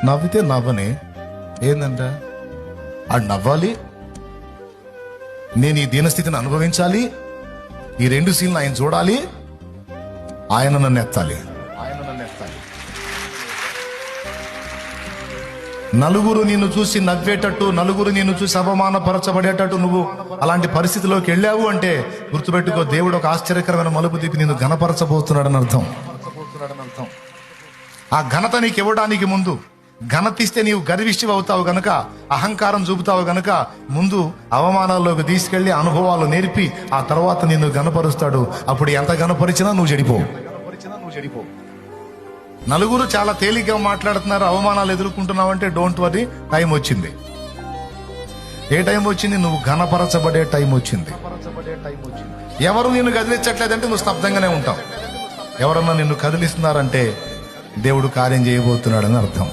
నవ్వితే నవ్వని ఏందంట, ఆడు నవ్వాలి, నేను ఈ దీనస్థితిని అనుభవించాలి, ఈ రెండు సీన్లు ఆయన చూడాలి, ఆయన నన్ను ఎత్తాలి. నలుగురు నిన్ను చూసి నవ్వేటట్టు, నలుగురు నిన్ను చూసి అవమానపరచబడేటట్టు నువ్వు అలాంటి పరిస్థితిలోకి వెళ్ళావు అంటే గుర్తుపెట్టుకో, దేవుడు ఒక ఆశ్చర్యకరమైన మలుపు తిప్పి నిన్ను ఘనపరచబోతున్నాడని అర్థం. ఆ ఘనత నీకు ఇవ్వడానికి ముందు, ఘనత ఇస్తే నీవు గర్విష్టి అవుతావు గనక, అహంకారం చూపుతావు గనక, ముందు అవమానాల్లోకి తీసుకెళ్లి అనుభవాలు నేర్పి ఆ తర్వాత నిన్ను ఘనపరుస్తాడు. అప్పుడు ఎంత ఘనపరిచినా నువ్వు చెడిపోవు. నలుగురు చాలా తేలిగ్గా మాట్లాడుతున్నారు, అవమానాలు ఎదుర్కొంటున్నావు అంటే డోంట్ వరీ, టైం వచ్చింది. ఏ టైం వచ్చింది? నువ్వు ఘనపరచబడే టైం వచ్చింది. ఎవరు నిన్ను కదిలించట్లేదంటే నువ్వు స్తబ్దంగానే ఉంటావు. ఎవరన్నా నిన్ను కదిలిస్తున్నారంటే దేవుడు కార్యం చేయబోతున్నాడని అర్థం.